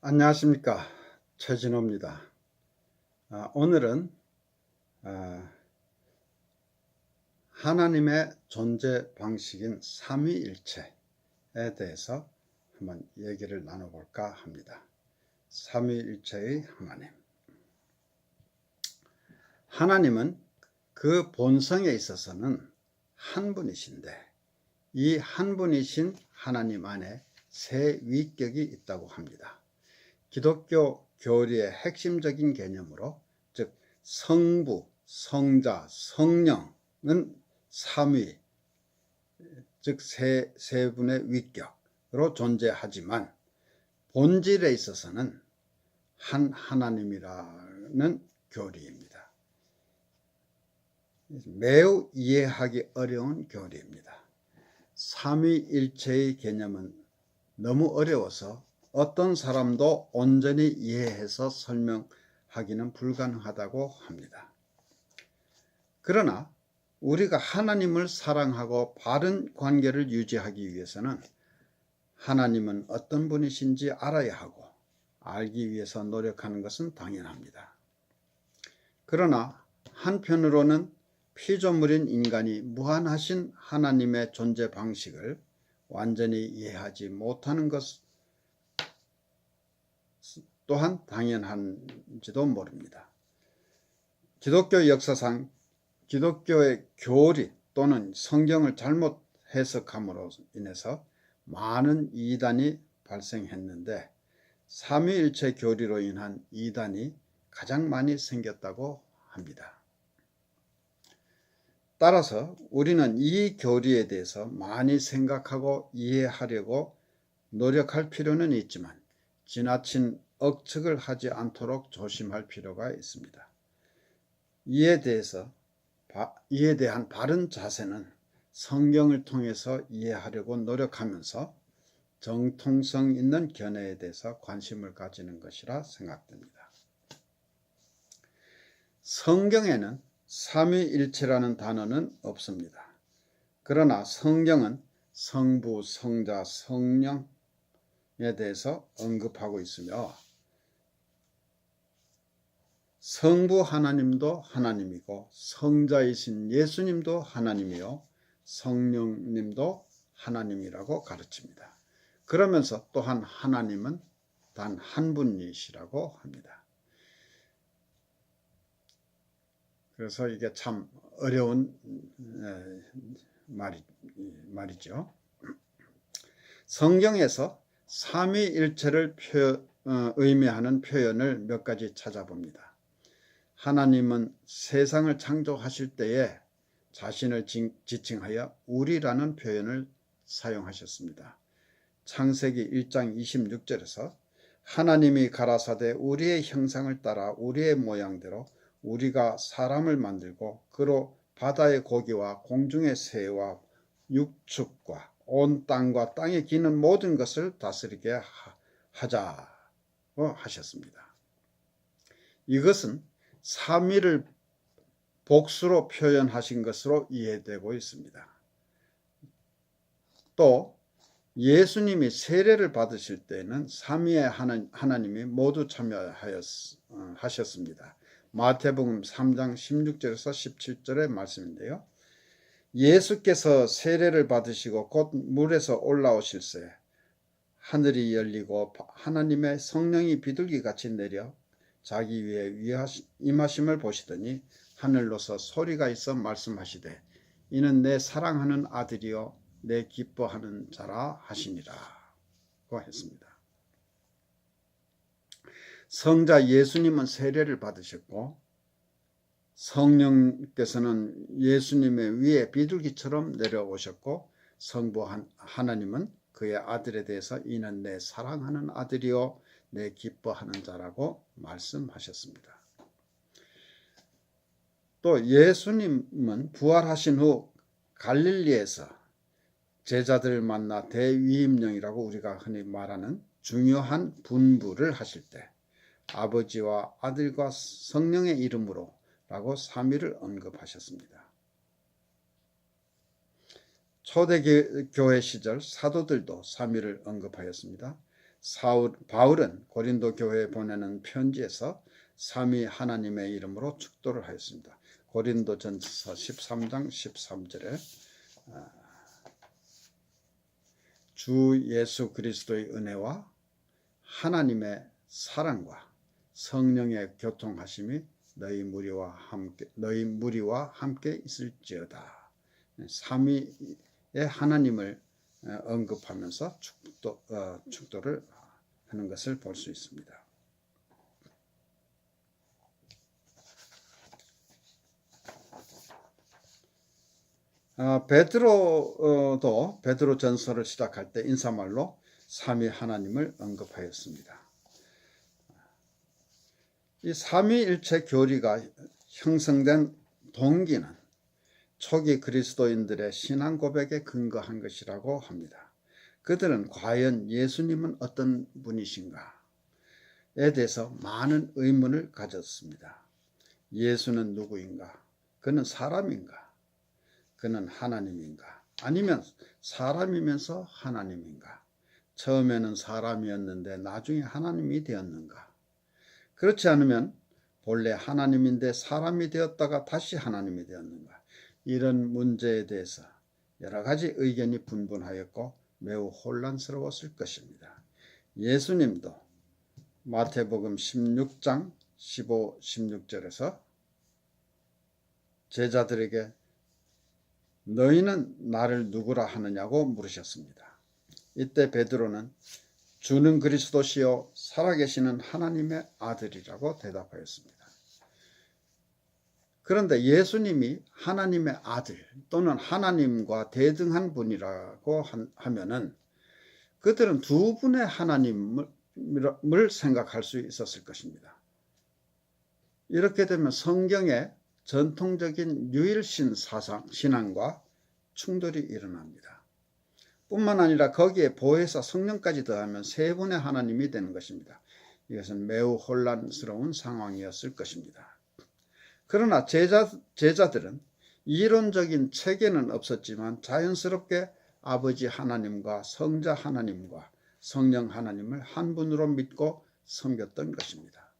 안녕하십니까, 최진호입니다. 오늘은 하나님의 존재 방식인 삼위일체에 대해서 한번 얘기를 나눠볼까 합니다. 삼위일체의 하나님. 하나님은 그 본성에 있어서는 한 분이신데, 이 한 분이신 하나님 안에 세 위격이 있다고 합니다. 기독교 교리의 핵심적인 개념으로, 즉 성부, 성자, 성령은 삼위, 즉 세 분의 위격으로 존재하지만 본질에 있어서는 한 하나님이라는 교리입니다. 매우 이해하기 어려운 교리입니다. 삼위일체의 개념은 너무 어려워서 어떤 사람도 온전히 이해해서 설명하기는 불가능하다고 합니다. 그러나 우리가 하나님을 사랑하고 바른 관계를 유지하기 위해서는 하나님은 어떤 분이신지 알아야 하고 알기 위해서 노력하는 것은 당연합니다. 그러나 한편으로는 피조물인 인간이 무한하신 하나님의 존재 방식을 완전히 이해하지 못하는 것 또한 당연한지도 모릅니다. 기독교 역사상 기독교의 교리 또는 성경을 잘못 해석함으로 인해서 많은 이단이 발생했는데, 삼위일체 교리로 인한 이단이 가장 많이 생겼다고 합니다. 따라서 우리는 이 교리에 대해서 많이 생각하고 이해하려고 노력할 필요는 있지만 지나친 억측을 하지 않도록 조심할 필요가 있습니다. 이에 대한 바른 자세는 성경을 통해서 이해하려고 노력하면서 정통성 있는 견해에 대해서 관심을 가지는 것이라 생각됩니다. 성경에는 삼위일체라는 단어는 없습니다. 그러나 성경은 성부, 성자, 성령에 대해서 언급하고 있으며, 성부 하나님도 하나님이고 성자이신 예수님도 하나님이요 성령님도 하나님이라고 가르칩니다. 그러면서 또한 하나님은 단 한 분이시라고 합니다. 그래서 이게 참 어려운 말이죠. 성경에서 삼위일체를 의미하는 표현을 몇 가지 찾아봅니다. 하나님은 세상을 창조하실 때에 자신을 지칭하여 우리라는 표현을 사용하셨습니다. 창세기 1장 26절에서 하나님이 가라사대 우리의 형상을 따라 우리의 모양대로 우리가 사람을 만들고 그로 바다의 고기와 공중의 새와 육축과 온 땅과 땅에 기는 모든 것을 다스리게 하자고 하셨습니다. 이것은 삼위를 복수로 표현하신 것으로 이해되고 있습니다. 또 예수님이 세례를 받으실 때는 삼위의 하나님이 모두 참여하셨습니다. 마태복음 3장 16절에서 17절의 말씀인데요. 예수께서 세례를 받으시고 곧 물에서 올라오실새 하늘이 열리고 하나님의 성령이 비둘기같이 내려 자기 위에 임하심을 보시더니 하늘로서 소리가 있어 말씀하시되 이는 내 사랑하는 아들이요 내 기뻐하는 자라 하시니라 고 했습니다. 성자 예수님은 세례를 받으셨고 성령께서는 예수님의 위에 비둘기처럼 내려오셨고 성부 하나님은 그의 아들에 대해서 이는 내 사랑하는 아들이요 내 기뻐하는 자라고 말씀하셨습니다. 또 예수님은 부활하신 후 갈릴리에서 제자들을 만나 대위임령이라고 우리가 흔히 말하는 중요한 분부를 하실 때 아버지와 아들과 성령의 이름으로 라고 삼위를 언급하셨습니다. 초대교회 시절 사도들도 삼위를 언급하였습니다. 바울은 고린도 교회에 보내는 편지에서 삼위 하나님의 이름으로 축도를 하였습니다. 고린도전서 13장 13절에 주 예수 그리스도의 은혜와 하나님의 사랑과 성령의 교통하심이 너희 무리와 함께 있을지어다. 삼위의 하나님을 언급하면서 축도를 하는 것을 볼 수 있습니다. 베드로도 베드로전서를 시작할 때 인사말로 삼위 하나님을 언급하였습니다. 이 삼위일체 교리가 형성된 동기는 초기 그리스도인들의 신앙 고백에 근거한 것이라고 합니다. 그들은 과연 예수님은 어떤 분이신가에 대해서 많은 의문을 가졌습니다. 예수는 누구인가? 그는 사람인가? 그는 하나님인가? 아니면 사람이면서 하나님인가? 처음에는 사람이었는데 나중에 하나님이 되었는가? 그렇지 않으면 본래 하나님인데 사람이 되었다가 다시 하나님이 되었는가? 이런 문제에 대해서 여러 가지 의견이 분분하였고 매우 혼란스러웠을 것입니다. 예수님도 마태복음 16장 15, 16절에서 제자들에게 너희는 나를 누구라 하느냐고 물으셨습니다. 이때 베드로는 주는 그리스도시요 살아계시는 하나님의 아들이라고 대답하였습니다. 그런데 예수님이 하나님의 아들 또는 하나님과 대등한 분이라고 하면은 그들은 두 분의 하나님을 생각할 수 있었을 것입니다. 이렇게 되면 성경의 전통적인 유일신 신앙과 충돌이 일어납니다. 뿐만 아니라 거기에 보혜사 성령까지 더하면 세 분의 하나님이 되는 것입니다. 이것은 매우 혼란스러운 상황이었을 것입니다. 그러나 제자들은 이론적인 체계는 없었지만 자연스럽게 아버지 하나님과 성자 하나님과 성령 하나님을 한 분으로 믿고 섬겼던 것입니다.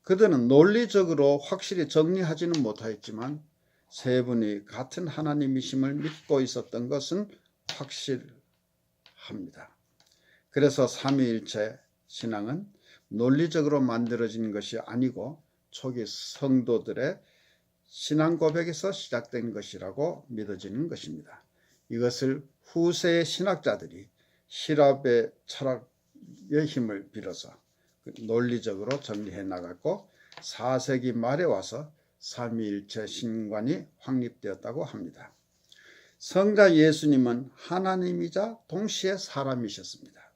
그들은 논리적으로 확실히 정리하지는 못하였지만 세 분이 같은 하나님이심을 믿고 있었던 것은 확실합니다. 그래서 삼위일체 신앙은 논리적으로 만들어진 것이 아니고 초기 성도들의 신앙 고백에서 시작된 것이라고 믿어지는 것입니다. 이것을 후세의 신학자들이 시랍의 철학의 힘을 빌어서 논리적으로 정리해 나갔고 4세기 말에 와서 삼위일체 신관이 확립되었다고 합니다. 성자 예수님은 하나님이자 동시에 사람이셨습니다.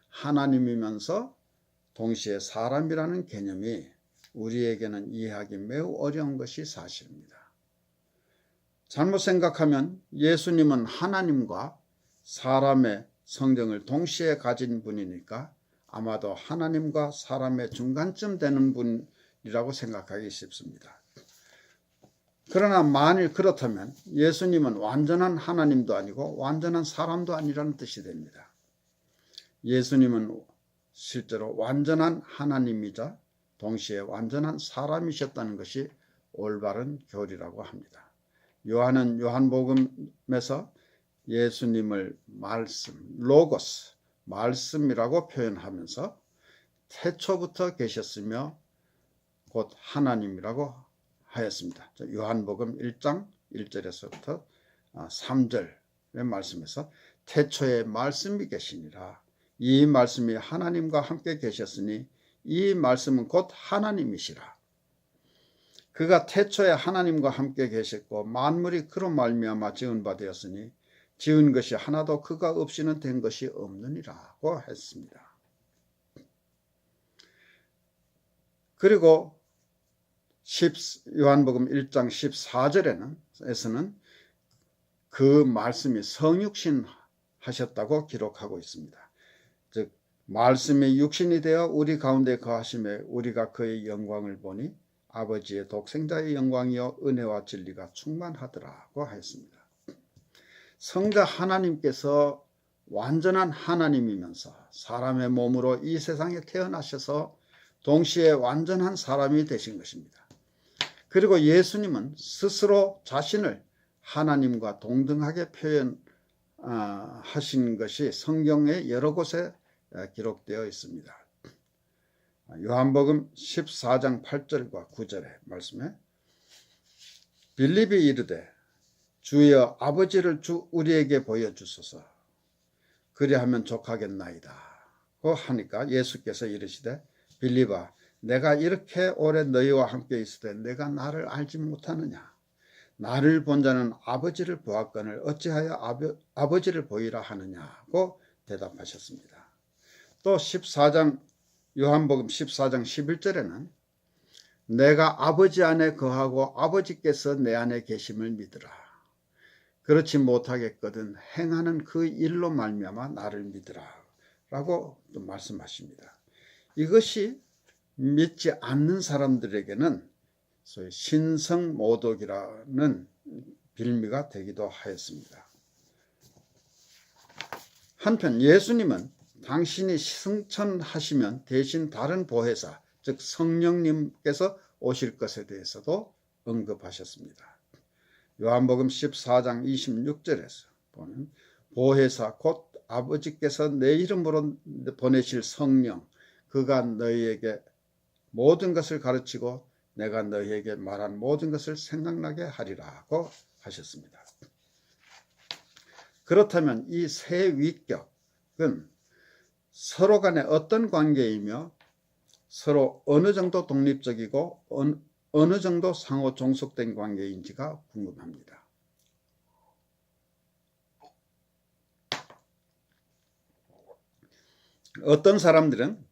하나님이면서 동시에 사람이라는 개념이 우리에게는 이해하기 매우 어려운 것이 사실입니다. 잘못 생각하면 예수님은 하나님과 사람의 성정을 동시에 가진 분이니까 아마도 하나님과 사람의 중간쯤 되는 분이라고 생각하기 쉽습니다. 그러나 만일 그렇다면 예수님은 완전한 하나님도 아니고 완전한 사람도 아니라는 뜻이 됩니다. 예수님은 실제로 완전한 하나님이자 동시에 완전한 사람이셨다는 것이 올바른 교리라고 합니다. 요한은 요한복음에서 예수님을 말씀, 로고스, 말씀이라고 표현하면서 태초부터 계셨으며 곧 하나님이라고 하였습니다. 요한복음 1장 1절에서부터 3절의 말씀에서 태초에 말씀이 계시니라. 이 말씀이 하나님과 함께 계셨으니 이 말씀은 곧 하나님이시라. 그가 태초에 하나님과 함께 계셨고 만물이 그로 말미암아 지은 바 되었으니 지은 것이 하나도 그가 없이는 된 것이 없느니라고 했습니다. 그리고 요한복음 1장 14절에서는 그 말씀이 성육신 하셨다고 기록하고 있습니다. 즉 말씀이 육신이 되어 우리 가운데 거하심에 우리가 그의 영광을 보니 아버지의 독생자의 영광이요 은혜와 진리가 충만하더라고 하였습니다. 성자 하나님께서 완전한 하나님이면서 사람의 몸으로 이 세상에 태어나셔서 동시에 완전한 사람이 되신 것입니다. 그리고 예수님은 스스로 자신을 하나님과 동등하게 표현하신 것이 성경의 여러 곳에 기록되어 있습니다. 요한복음 14장 8절과 9절의 말씀에 빌립이 이르되 주여 아버지를 우리에게 보여주소서 그리하면 족하겠나이다 고 하니까 예수께서 이르시되 빌립아 내가 이렇게 오래 너희와 함께 있으되 내가 나를 알지 못하느냐 나를 본 자는 아버지를 보았거늘 어찌하여 아버지를 보이라 하느냐고 대답하셨습니다. 또 요한복음 14장 11절에는 내가 아버지 안에 거하고 아버지께서 내 안에 계심을 믿으라. 그렇지 못하겠거든 행하는 그 일로 말미암아 나를 믿으라 라고 또 말씀하십니다. 이것이 믿지 않는 사람들에게는 소위 신성모독이라는 빌미가 되기도 하였습니다. 한편 예수님은 당신이 승천하시면 대신 다른 보혜사 즉 성령님께서 오실 것에 대해서도 언급하셨습니다. 요한복음 14장 26절에서 보면 보혜사 곧 아버지께서 내 이름으로 보내실 성령 그가 너희에게 모든 것을 가르치고 내가 너희에게 말한 모든 것을 생각나게 하리라고 하셨습니다. 그렇다면 이 세 위격은 서로 간에 어떤 관계이며 서로 어느 정도 독립적이고 어느 정도 상호 종속된 관계인지가 궁금합니다. 어떤 사람들은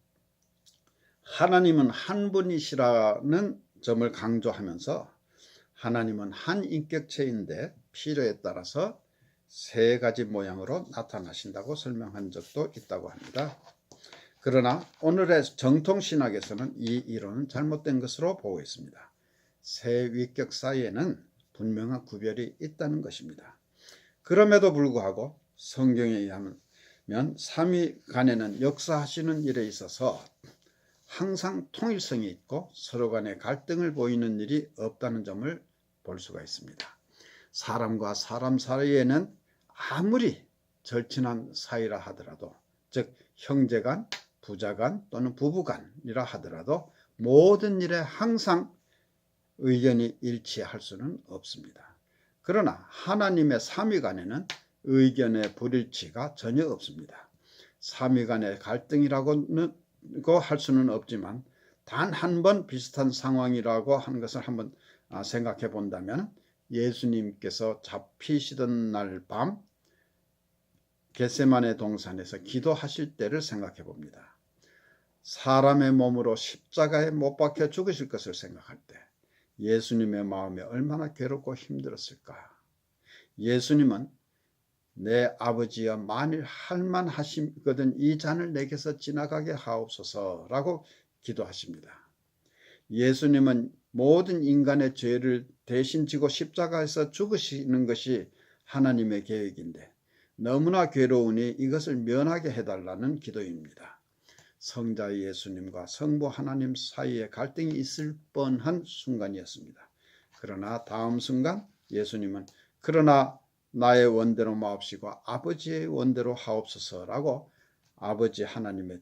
하나님은 한 분이시라는 점을 강조하면서 하나님은 한 인격체인데 필요에 따라서 세 가지 모양으로 나타나신다고 설명한 적도 있다고 합니다. 그러나 오늘의 정통신학에서는 이 이론은 잘못된 것으로 보고 있습니다. 세 위격 사이에는 분명한 구별이 있다는 것입니다. 그럼에도 불구하고 성경에 의하면 삼위간에는 역사하시는 일에 있어서 항상 통일성이 있고 서로 간에 갈등을 보이는 일이 없다는 점을 볼 수가 있습니다. 사람과 사람 사이에는 아무리 절친한 사이라 하더라도 즉 형제간, 부자간 또는 부부간이라 하더라도 모든 일에 항상 의견이 일치할 수는 없습니다. 그러나 하나님의 삼위간에는 의견의 불일치가 전혀 없습니다. 삼위간의 갈등이라고 할 수는 없지만 단 한 번 비슷한 상황이라고 하는 것을 한번 생각해 본다면 예수님께서 잡히시던 날 밤 겟세마네 동산에서 기도하실 때를 생각해 봅니다. 사람의 몸으로 십자가에 못 박혀 죽으실 것을 생각할 때 예수님의 마음이 얼마나 괴롭고 힘들었을까. 예수님은 내 아버지여 만일 할만하시거든 이 잔을 내게서 지나가게 하옵소서 라고 기도하십니다. 예수님은 모든 인간의 죄를 대신 지고 십자가에서 죽으시는 것이 하나님의 계획인데 너무나 괴로우니 이것을 면하게 해달라는 기도입니다. 성자 예수님과 성부 하나님 사이에 갈등이 있을 뻔한 순간이었습니다. 그러나 다음 순간 예수님은 그러나 나의 원대로 마옵시고 아버지의 원대로 하옵소서라고 아버지 하나님의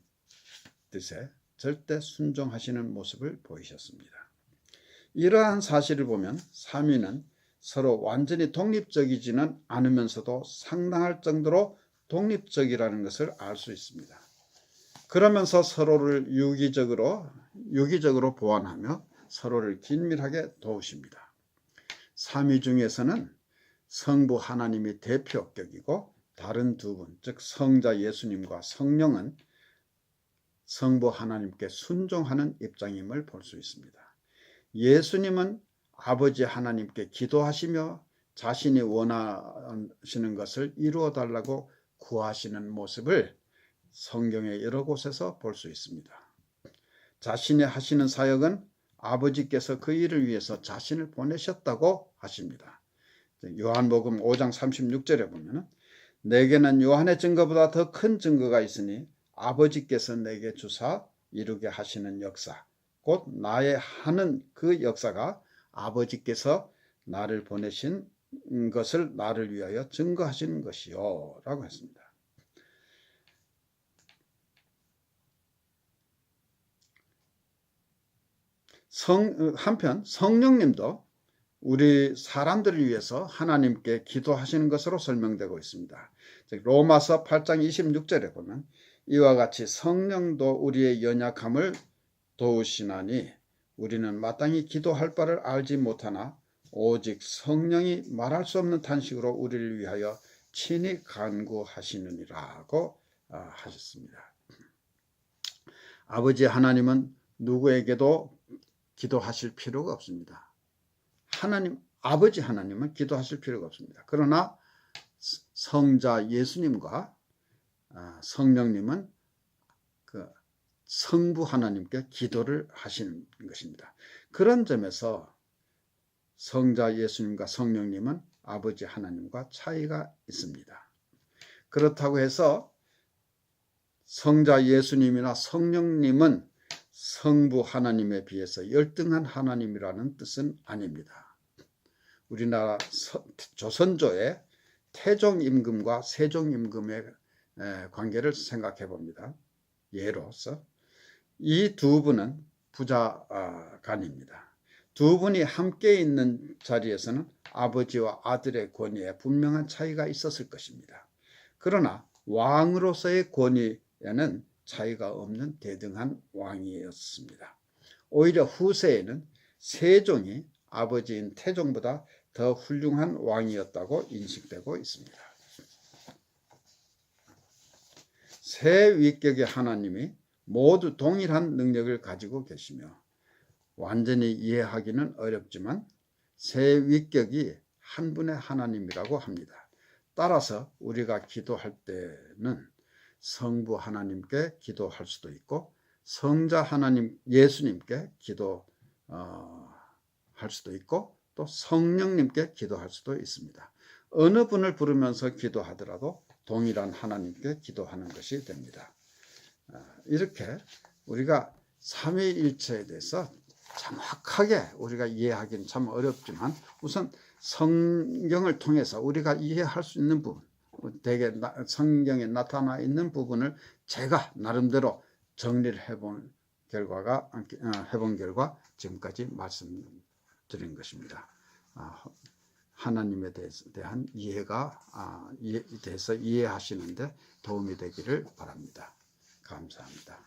뜻에 절대 순종하시는 모습을 보이셨습니다. 이러한 사실을 보면 삼위는 서로 완전히 독립적이지는 않으면서도 상당할 정도로 독립적이라는 것을 알 수 있습니다. 그러면서 서로를 유기적으로 보완하며 서로를 긴밀하게 도우십니다. 삼위 중에서는 성부 하나님이 대표격이고 다른 두 분, 즉 성자 예수님과 성령은 성부 하나님께 순종하는 입장임을 볼 수 있습니다. 예수님은 아버지 하나님께 기도하시며 자신이 원하시는 것을 이루어 달라고 구하시는 모습을 성경의 여러 곳에서 볼 수 있습니다. 자신이 하시는 사역은 아버지께서 그 일을 위해서 자신을 보내셨다고 하십니다. 요한복음 5장 36절에 보면 내게는 요한의 증거보다 더 큰 증거가 있으니 아버지께서 내게 주사 이루게 하시는 역사, 곧 나의 하는 그 역사가 아버지께서 나를 보내신 것을 나를 위하여 증거하시는 것이요 라고 했습니다. 한편 성령님도 우리 사람들을 위해서 하나님께 기도하시는 것으로 설명되고 있습니다. 로마서 8장 26절에 보면 이와 같이 성령도 우리의 연약함을 도우시나니 우리는 마땅히 기도할 바를 알지 못하나 오직 성령이 말할 수 없는 탄식으로 우리를 위하여 친히 간구하시느니라고 하셨습니다. 아버지 하나님은 누구에게도 기도하실 필요가 없습니다. 아버지 하나님은 기도하실 필요가 없습니다. 그러나 성자 예수님과 성령님은 그 성부 하나님께 기도를 하시는 것입니다. 그런 점에서 성자 예수님과 성령님은 아버지 하나님과 차이가 있습니다. 그렇다고 해서 성자 예수님이나 성령님은 성부 하나님에 비해서 열등한 하나님이라는 뜻은 아닙니다. 우리나라 조선조의 태종임금과 세종임금의 관계를 생각해 봅니다. 예로서 이 두 분은 부자간입니다. 두 분이 함께 있는 자리에서는 아버지와 아들의 권위에 분명한 차이가 있었을 것입니다. 그러나 왕으로서의 권위에는 차이가 없는 대등한 왕이었습니다. 오히려 후세에는 세종이 아버지인 태종보다 더 훌륭한 왕이었다고 인식되고 있습니다. 세 위격의 하나님이 모두 동일한 능력을 가지고 계시며 완전히 이해하기는 어렵지만 세 위격이 한 분의 하나님이라고 합니다. 따라서 우리가 기도할 때는 성부 하나님께 기도할 수도 있고 성자 하나님 예수님께 기도할 수도 있고 또 성령님께 기도할 수도 있습니다. 어느 분을 부르면서 기도하더라도 동일한 하나님께 기도하는 것이 됩니다. 이렇게 우리가 삼위일체에 대해서 정확하게 우리가 이해하기는 참 어렵지만 우선 성경을 통해서 우리가 이해할 수 있는 부분, 대개 성경에 나타나 있는 부분을 제가 나름대로 정리를 해본 결과 지금까지 말씀드린 것입니다. 하나님에 대한 이해가 대해서 이해하시는데 도움이 되기를 바랍니다. 감사합니다.